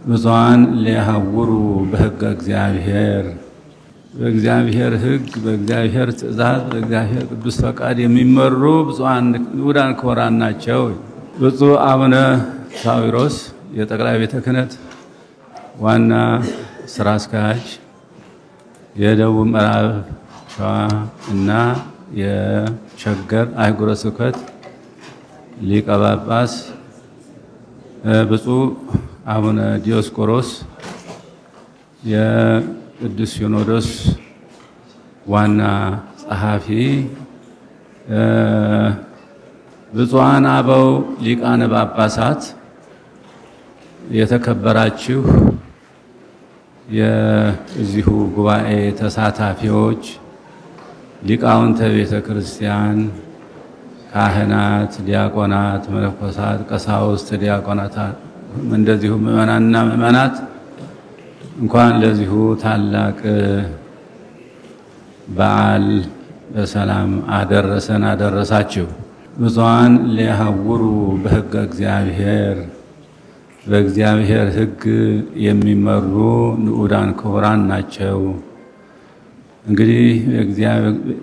ብዙሃን ሊያሐውሩ በሕገ እግዚአብሔር በእግዚአብሔር ሕግ በእግዚአብሔር ትእዛዝ በእግዚአብሔር ቅዱስ ፈቃድ የሚመሩ ብዙሃን ንዑዳን ክቡራን ናቸው። ብፁዕ አቡነ ሳዊሮስ የጠቅላይ ቤተ ክህነት ዋና ስራ አስኪያጅ የደቡብ ምዕራብ ሸዋ እና የሸገር አህጉረ ስብከት ሊቀ ጳጳስ ብፁዕ አቡነ ዲዮስቆሮስ የቅዱስ ሲኖዶስ ዋና ጸሐፊ፣ ብፁዓን አበው ሊቃነ ጳጳሳት፣ የተከበራችሁ የዚሁ ጉባኤ ተሳታፊዎች፣ ሊቃውንተ ቤተ ክርስቲያን፣ ካህናት፣ ዲያቆናት፣ መነኮሳት፣ ቀሳውስት፣ ዲያቆናት እንደዚሁ ምእመናንና ምእመናት እንኳን ለዚሁ ታላቅ በዓል በሰላም አደረሰን አደረሳችሁ። ብዙሃን ሊያሐውሩ በሕገ እግዚአብሔር በእግዚአብሔር ሕግ የሚመሩ ንዑዳን ክቡራን ናቸው። እንግዲህ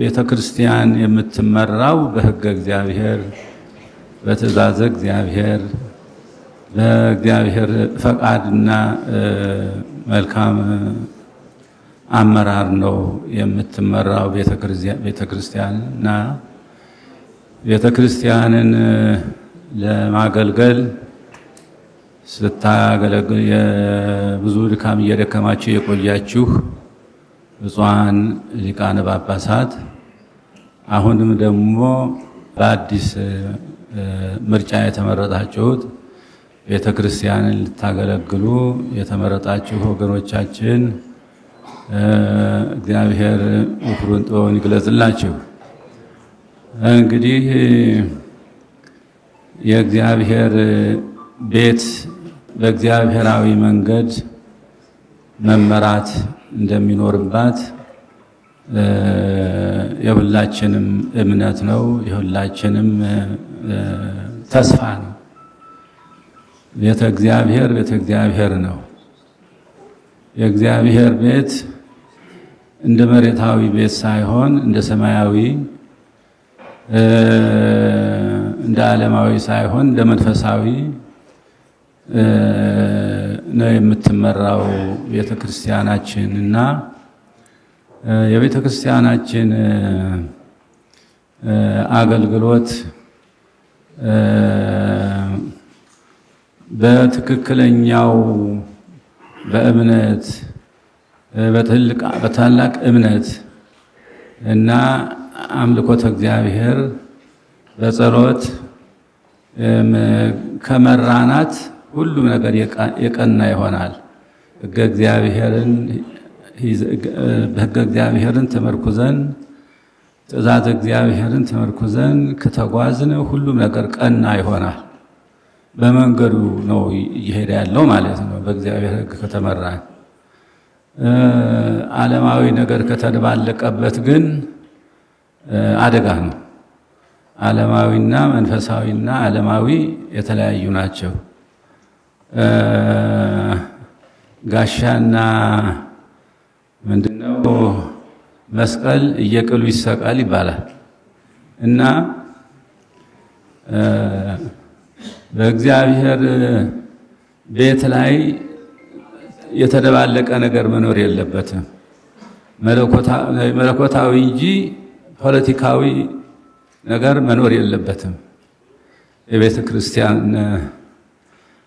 ቤተ ክርስቲያን የምትመራው በሕገ እግዚአብሔር በትእዛዘ እግዚአብሔር በእግዚአብሔር ፈቃድና መልካም አመራር ነው የምትመራው ቤተ ክርስቲያንና ቤተ ክርስቲያንን ለማገልገል ስታገለግል የብዙ ድካም እየደከማችሁ የቆያችሁ ብፁዓን ሊቃነ ጳጳሳት፣ አሁንም ደግሞ በአዲስ ምርጫ የተመረጣችሁት ቤተ ክርስቲያንን ልታገለግሉ የተመረጣችሁ ወገኖቻችን እግዚአብሔር ምክሩን ጥበቡን ይግለጽላችሁ። እንግዲህ የእግዚአብሔር ቤት በእግዚአብሔራዊ መንገድ መመራት እንደሚኖርባት የሁላችንም እምነት ነው፣ የሁላችንም ተስፋ ነው። ቤተ እግዚአብሔር ነው። የእግዚአብሔር ቤት እንደ መሬታዊ ቤት ሳይሆን እንደ ሰማያዊ እንደ ዓለማዊ ሳይሆን እንደ መንፈሳዊ ነው የምትመራው ቤተ ክርስቲያናችንና የቤተ ክርስቲያናችን አገልግሎት በትክክለኛው በእምነት በታላቅ እምነት እና አምልኮተ እግዚአብሔር በጸሎት ከመራናት ሁሉም ነገር የቀና ይሆናል። በሕገ እግዚአብሔርን ተመርኩዘን ትእዛዝ እግዚአብሔርን ተመርኩዘን ከተጓዝን ሁሉም ነገር ቀና ይሆናል። በመንገዱ ነው እየሄደ ያለው ማለት ነው። በእግዚአብሔር ሕግ ከተመራን ዓለማዊ ነገር ከተደባለቀበት ግን አደጋ ነው። ዓለማዊና መንፈሳዊና ዓለማዊ የተለያዩ ናቸው። ጋሻና ምንድነው መስቀል እየቅሉ ይሰቃል ይባላል እና በእግዚአብሔር ቤት ላይ የተደባለቀ ነገር መኖር የለበትም። መለኮታዊ እንጂ ፖለቲካዊ ነገር መኖር የለበትም። የቤተ ክርስቲያን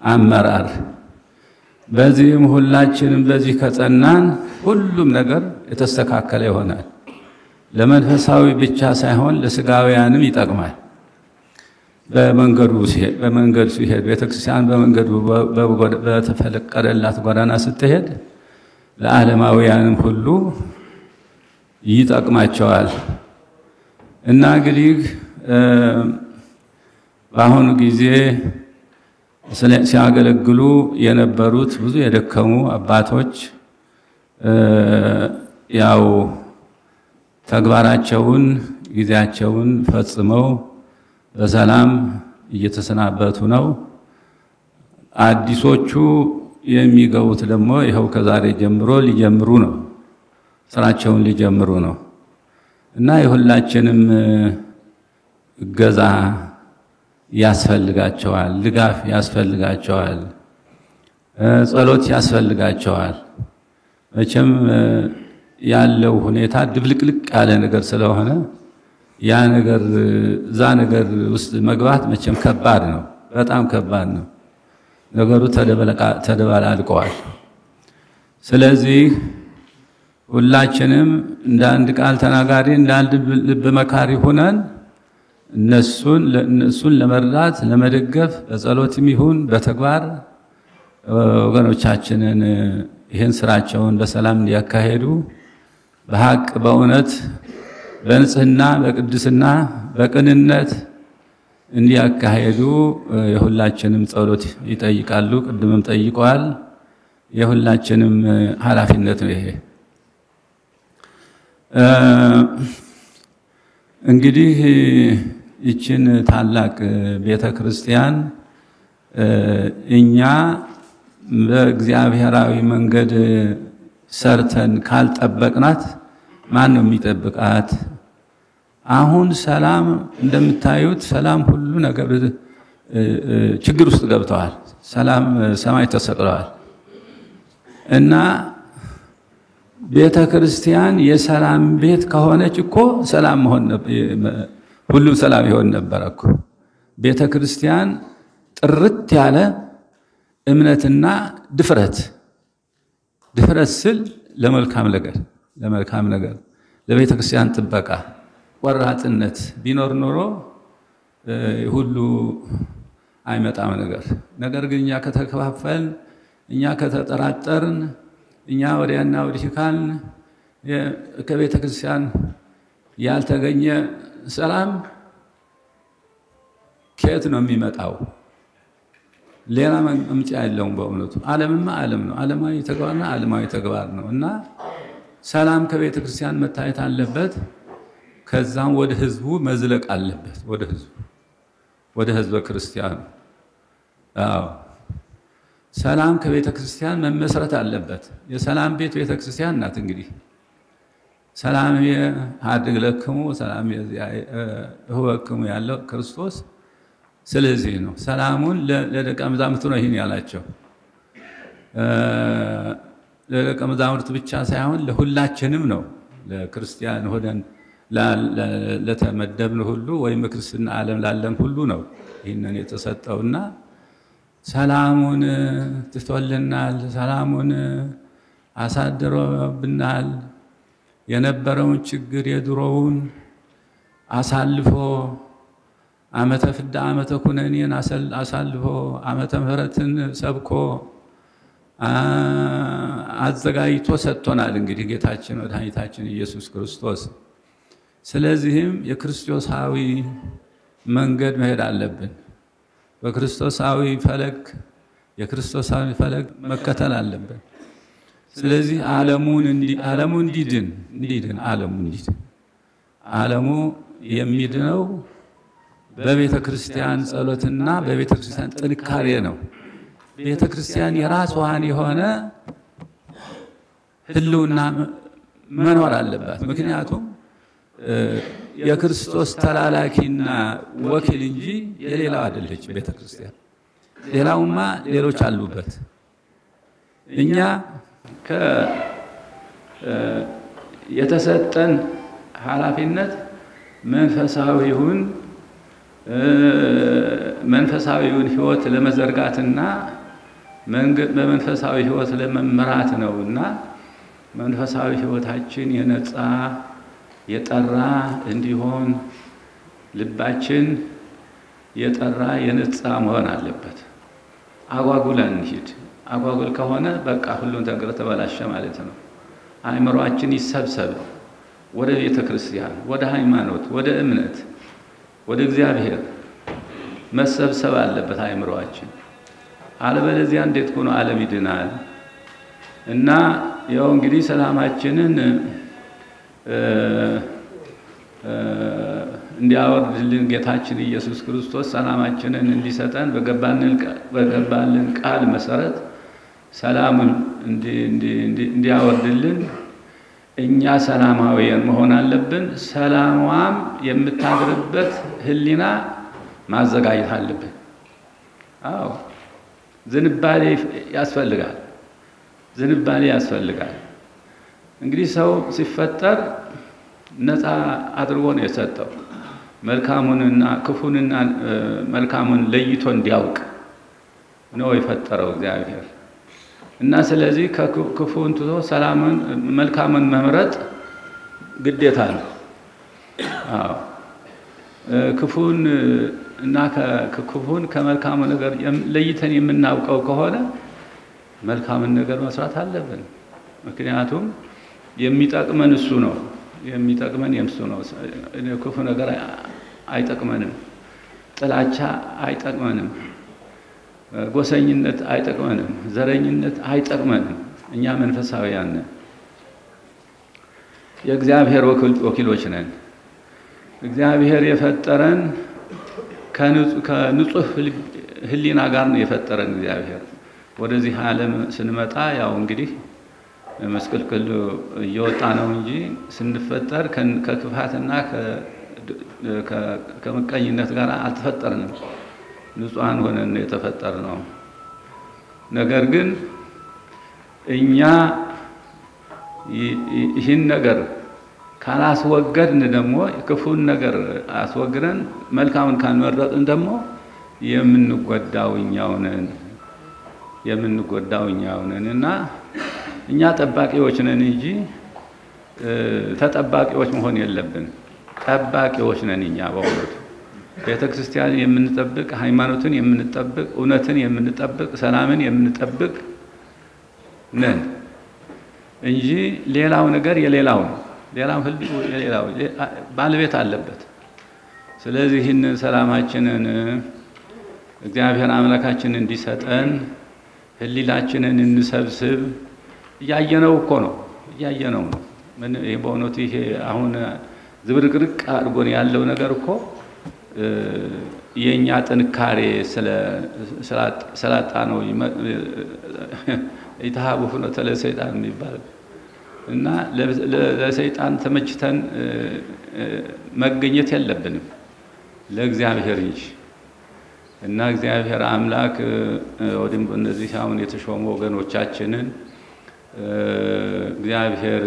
አመራር በዚህም ሁላችንም በዚህ ከጸናን ሁሉም ነገር የተስተካከለ ይሆናል። ለመንፈሳዊ ብቻ ሳይሆን ለስጋውያንም ይጠቅማል። በመንገዱ ሲሄድ ቤተክርስቲያን በመንገዱ በተፈቀደላት ጎዳና ስትሄድ ለዓለማውያንም ሁሉ ይጠቅማቸዋል እና እንግዲህ በአሁኑ ጊዜ ሲያገለግሉ የነበሩት ብዙ የደከሙ አባቶች ያው ተግባራቸውን ጊዜያቸውን ፈጽመው በሰላም እየተሰናበቱ ነው። አዲሶቹ የሚገቡት ደግሞ ይኸው ከዛሬ ጀምሮ ሊጀምሩ ነው፣ ስራቸውን ሊጀምሩ ነው እና የሁላችንም እገዛ ያስፈልጋቸዋል፣ ድጋፍ ያስፈልጋቸዋል፣ ጸሎት ያስፈልጋቸዋል። መቼም ያለው ሁኔታ ድብልቅልቅ ያለ ነገር ስለሆነ ያ ነገር ዛ ነገር ውስጥ መግባት መቼም ከባድ ነው፣ በጣም ከባድ ነው። ነገሩ ተደባልቀዋል። ስለዚህ ሁላችንም እንደ አንድ ቃል ተናጋሪ እንደ አንድ ልብ መካሪ ሆነን እነሱን ለመርዳት ለመደገፍ በጸሎትም ይሁን በተግባር ወገኖቻችንን ይህን ስራቸውን በሰላም እንዲያካሄዱ በሐቅ በእውነት በንጽህና በቅድስና በቅንነት እንዲያካሄዱ የሁላችንም ጸሎት ይጠይቃሉ። ቅድምም ጠይቀዋል። የሁላችንም ኃላፊነት ነው ይሄ። እንግዲህ ይችን ታላቅ ቤተክርስቲያን እኛ በእግዚአብሔራዊ መንገድ ሰርተን ካልጠበቅናት ማን ነው የሚጠብቃት? አሁን ሰላም እንደምታዩት ሰላም ሁሉ ነገር ችግር ውስጥ ገብተዋል። ሰላም ሰማይ ተሰቅለዋል እና ቤተክርስቲያን የሰላም ቤት ከሆነች እኮ ሰላም ሁሉም ሰላም ይሆን ነበር እኮ። ቤተክርስቲያን ጥርት ያለ እምነትና ድፍረት ስል ለመልካም ነገር ለቤተክርስቲያን ጥበቃ ወራጥነት ቢኖር ኖሮ ሁሉ አይመጣም ነገር ግን እኛ ከተከፋፈልን እኛ ከተጠራጠርን እኛ ወዲያና ወዲህ ካልን ከቤተክርስቲያን ያልተገኘ ሰላም ከየት ነው የሚመጣው? ሌላ መምጫ የለውም በእውነቱ። ዓለምማ ዓለም ነው፣ ዓለማዊ ተግባርና ዓለማዊ ተግባር ነው እና ሰላም ከቤተክርስቲያን መታየት አለበት። ከዛም ወደ ህዝቡ መዝለቅ አለበት፣ ወደ ህዝበ ክርስቲያኑ። ሰላም ከቤተክርስቲያን መመስረት አለበት። የሰላም ቤት ቤተክርስቲያን ናት። እንግዲህ ሰላም ያድርግ ለክሙ ሰላም ይሁበክሙ ያለው ክርስቶስ። ስለዚህ ነው ሰላሙን ለደቀ መዛሙርቱ ነው ይህን ያላቸው። ለደቀ መዛሙርቱ ብቻ ሳይሆን ለሁላችንም ነው፣ ለክርስቲያን ሆነን ለተመደብን ሁሉ ወይም ክርስትና ዓለም ላለን ሁሉ ነው ይህንን የተሰጠውና ሰላሙን ትቶልናል፣ ሰላሙን አሳድሮብናል። የነበረውን ችግር የድሮውን አሳልፎ ዓመተ ፍዳ ዓመተ ኩነኔን አሳልፎ ዓመተ ምሕረትን ሰብኮ አዘጋጅቶ ሰጥቶናል እንግዲህ ጌታችን መድኃኒታችን ኢየሱስ ክርስቶስ። ስለዚህም የክርስቶሳዊ መንገድ መሄድ አለብን። በክርስቶሳዊ ፈለግ የክርስቶሳዊ ፈለግ መከተል አለብን። ስለዚህ ዓለሙ እንዲድን ዓለሙ የሚድነው በቤተ ክርስቲያን ጸሎትና በቤተ ክርስቲያን ጥንካሬ ነው። ቤተ ክርስቲያን የራስዋን የሆነ ህልውና መኖር አለባት። ምክንያቱም የክርስቶስ ተላላኪና ወኪል እንጂ የሌላው አይደለች ቤተ ክርስቲያን። ሌላውማ ሌሎች አሉበት። እኛ የተሰጠን ኃላፊነት መንፈሳዊውን ህይወት ለመዘርጋትና በመንፈሳዊ ህይወት ለመመራት ነውና መንፈሳዊ ህይወታችን የነጻ የጠራ እንዲሆን ልባችን የጠራ የነጻ መሆን አለበት። አጓጉል አንሂድ። አጓጉል ከሆነ በቃ ሁሉን ነገር ተበላሸ ማለት ነው። አእምሮአችን ይሰብሰብ ወደ ቤተ ክርስቲያን፣ ወደ ሃይማኖት፣ ወደ እምነት፣ ወደ እግዚአብሔር መሰብሰብ አለበት አእምሮአችን። አለበለዚያ እንዴት ሆኖ ዓለም ይድናል? እና ያው እንግዲህ ሰላማችንን እንዲያወርድልን ጌታችን ኢየሱስ ክርስቶስ ሰላማችንን እንዲሰጠን በገባልን ቃል መሰረት ሰላሙን እንዲያወርድልን እኛ ሰላማዊያን መሆን አለብን። ሰላሟም የምታድርበት ህሊና ማዘጋጀት አለብን። አዎ ዝንባሌ ያስፈልጋል። ዝንባሌ ያስፈልጋል። እንግዲህ ሰው ሲፈጠር ነፃ አድርጎ ነው የሰጠው። መልካሙንና ክፉንና መልካሙን ለይቶ እንዲያውቅ ነው የፈጠረው እግዚአብሔር። እና ስለዚህ ከክፉን ትቶ ሰላምን መልካምን መምረጥ ግዴታ ነው። አዎ ክፉን እና ከክፉን ከመልካሙ ነገር ለይተን የምናውቀው ከሆነ መልካምን ነገር መስራት አለብን። ምክንያቱም የሚጠቅመን እሱ ነው። የሚጠቅመን የምሱ ነው። ክፉ ነገር አይጠቅመንም። ጥላቻ አይጠቅመንም። ጎሰኝነት አይጠቅመንም። ዘረኝነት አይጠቅመንም። እኛ መንፈሳውያን ነን። የእግዚአብሔር ወኪሎች ነን። እግዚአብሔር የፈጠረን ከንጹህ ህሊና ጋር ነው የፈጠረን። እግዚአብሔር ወደዚህ ዓለም ስንመጣ ያው እንግዲህ መስቀልቅል እየወጣ ነው እንጂ ስንፈጠር ከክፋትና ከመቀኝነት ጋር አልተፈጠርንም። ንጹሃን ሆነን የተፈጠርነው። ነገር ግን እኛ ይህን ነገር ካላስወገድን ደግሞ ክፉን ነገር አስወግደን መልካሙን ካልመረጥን ደግሞ የምንጎዳው እኛው ነን እና እኛ ጠባቂዎች ነን እንጂ ተጠባቂዎች መሆን የለብን። ጠባቂዎች ነን እኛ በእውነቱ ቤተክርስቲያን የምንጠብቅ፣ ሃይማኖትን የምንጠብቅ፣ እውነትን የምንጠብቅ፣ ሰላምን የምንጠብቅ ነን እንጂ ሌላው ነገር የሌላው ነው። ሌላው ሁሉ የሌላው ባለቤት አለበት። ስለዚህ ይህንን ሰላማችንን እግዚአብሔር አምላካችን እንዲሰጠን ህሊናችንን እንሰብስብ። እያየነው እኮ ነው። ምን ይሄ በእውነቱ ይሄ አሁን ዝብርቅርቅ አድርጎን ያለው ነገር እኮ የኛ ጥንካሬ ስላጣ ነው። ይታሃቡ ፍኖተ ለሰይጣን የሚባል እና ለሰይጣን ተመችተን መገኘት የለብንም ለእግዚአብሔር እንጂ። እና እግዚአብሔር አምላክ ወዲም እነዚህ አሁን የተሾሙ ወገኖቻችንን እግዚአብሔር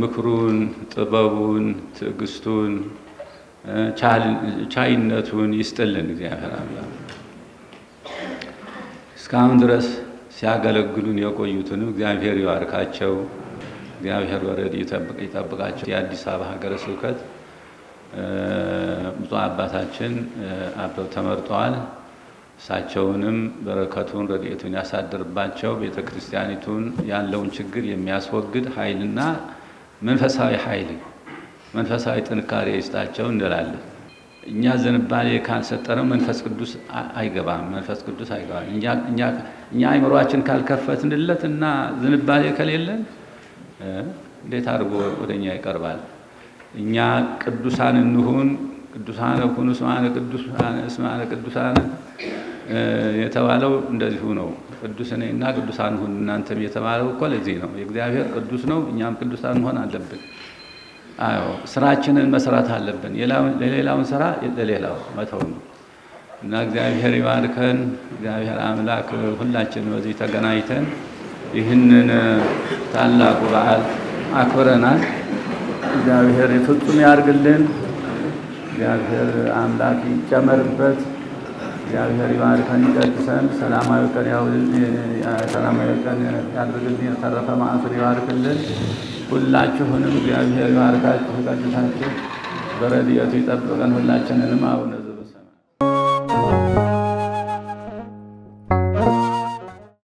ምክሩን፣ ጥበቡን፣ ትዕግስቱን፣ ቻይነቱን ይስጥልን እግዚአብሔር አምላክ። እስካሁን ድረስ ሲያገለግሉን የቆዩትን እግዚአብሔር ይባርካቸው። እግዚአብሔር በረድኤቱ ይጠብቃቸው። የአዲስ አበባ ሀገረ ስብከት ብፁዕ አባታችን አበው ተመርጠዋል። እሳቸውንም በረከቱን ረድኤቱን ያሳድርባቸው። ቤተክርስቲያኒቱን ያለውን ችግር የሚያስወግድ ኃይልና መንፈሳዊ ኃይል መንፈሳዊ ጥንካሬ ይስጣቸው እንላለን። እኛ ዝንባሌ ካልሰጠነው መንፈስ ቅዱስ አይገባም። እኛ አይምሮአችን ካልከፈትንለት እና ዝንባሌ ከሌለን እንዴት አድርጎ ወደኛ ይቀርባል? እኛ ቅዱሳን እንሁን፣ ቅዱሳን ሁኑ፣ እስማነ ቅዱሳን የተባለው እንደዚሁ ነው። ቅዱስ ነኝና ቅዱሳን ሁኑ እናንተም የተባለው እኮ ለዚህ ነው። የእግዚአብሔር ቅዱስ ነው፣ እኛም ቅዱሳን መሆን አለብን። አዎ ስራችንን መስራት አለብን። ለሌላውን ስራ ለሌላው መተው ነው እና እግዚአብሔር ይባርከን። እግዚአብሔር አምላክ ሁላችን በዚህ ተገናኝተን ይህንን ታላቁ በዓል አክብረናል። እግዚአብሔር ፍጹም ያርግልን። እግዚአብሔር አምላክ ይጨመርበት። እግዚአብሔር ይባርከን፣ ይቀድሰን። ሰላማዊ ቀን ያድርግልን። የተረፈ መዓቱን ይባርክልን። ሁላችሁንም እግዚአብሔር ይባርካችሁ፣ ይቀድሳችሁ፣ በረድኤቱ ይጠብቀን። ሁላችንንም አሁን